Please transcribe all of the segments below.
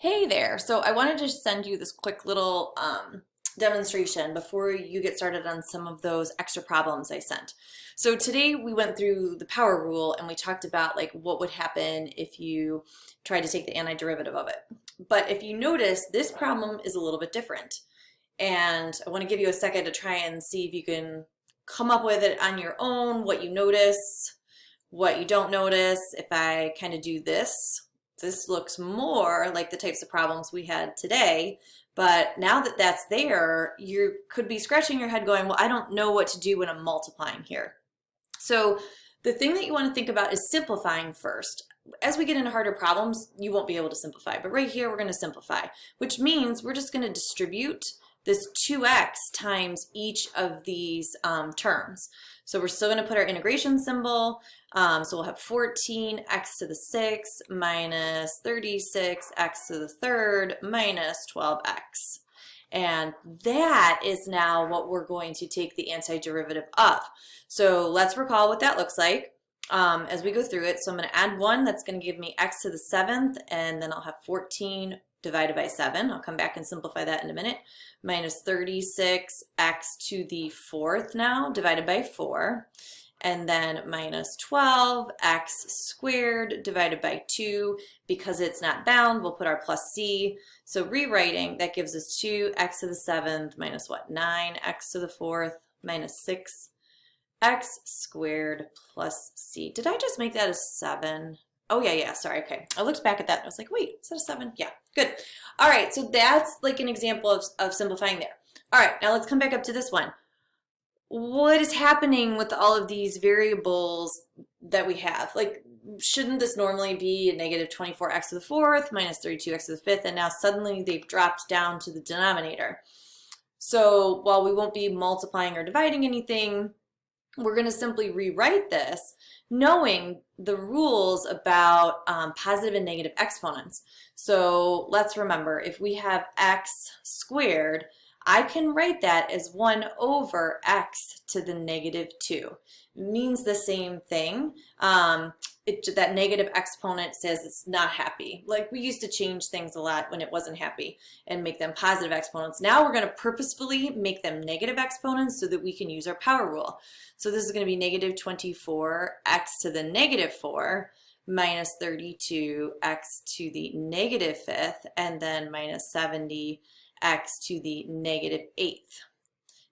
Hey there. So I wanted to send you this quick little demonstration before you get started on some of those extra problems I sent. So today we went through the power rule and we talked about like what would happen if you tried to take the antiderivative of it. But if you notice, this problem is a little bit different. And I want to give you a second to try and see if you can come up with it on your own, what you notice, what you don't notice. If I kind of do this looks more like the types of problems we had today. But now that that's there, you could be scratching your head going, well, I don't know what to do when I'm multiplying here. So the thing that you want to think about is simplifying first. As we get into harder problems, you won't be able to simplify. But right here, we're going to simplify, which means we're just going to distribute this 2x times each of these terms. So we're still going to put our integration symbol. So we'll have 14x to the 6 minus 36x to the third minus 12x. And that is now what we're going to take the antiderivative of. So let's recall what that looks like as we go through it. So I'm going to add 1. That's going to give me x to the 7th, and then I'll have 14 divided by 7. I'll come back and simplify that in a minute. Minus 36x to the 4th now, divided by 4. And then minus 12x squared divided by 2. Because it's not bound, we'll put our plus c. So rewriting, that gives us 2x to the 7th minus what? 9x to the 4th minus 6x squared plus c. Did I just make that a 7? Oh, yeah, sorry, okay. I looked back at that and I was like, wait, is that a 7? Yeah, good. All right, so that's like an example of simplifying there. All right, now let's come back up to this one. What is happening with all of these variables that we have? Like, shouldn't this normally be a negative 24x to the 4th minus 32x to the 5th, and now suddenly they've dropped down to the denominator. So while we won't be multiplying or dividing anything, we're going to simply rewrite this knowing the rules about positive and negative exponents. So let's remember, if we have x squared, I can write that as 1 over x to the negative 2. It means the same thing. That negative exponent says it's not happy. Like we used to change things a lot when it wasn't happy and make them positive exponents. Now we're going to purposefully make them negative exponents so that we can use our power rule. So this is going to be negative 24x to the negative 4 minus 32x to the negative 5th, and then minus 70x to the negative 8th.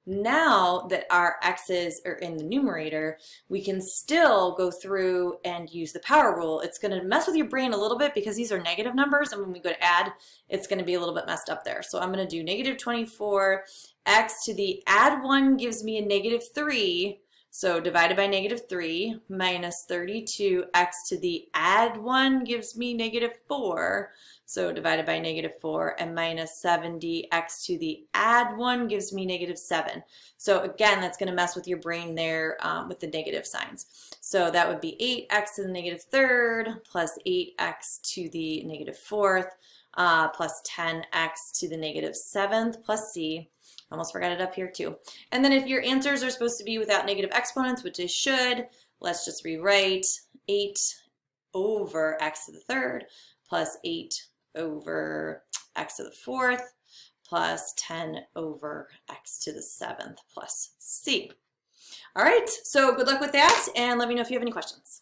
Now that our x's are in the numerator, we can still go through and use the power rule. It's going to mess with your brain a little bit because these are negative numbers, and when we go to add, it's going to be a little bit messed up there. So I'm going to do negative 24x to the add 1 gives me a negative 3. So divided by negative 3 minus 32x to the add 1 gives me negative 4. So divided by negative 4, and minus 70x to the add 1 gives me negative 7. So again, that's going to mess with your brain there with the negative signs. So that would be 8x to the negative 3rd plus 8x to the negative 4th plus 10x to the negative 7th plus c. Almost forgot it up here too. And then if your answers are supposed to be without negative exponents, which they should, let's just rewrite 8 over x to the 3rd plus 8 over x to the 4th plus 10 over x to the 7th plus c. All right, so good luck with that, and let me know if you have any questions.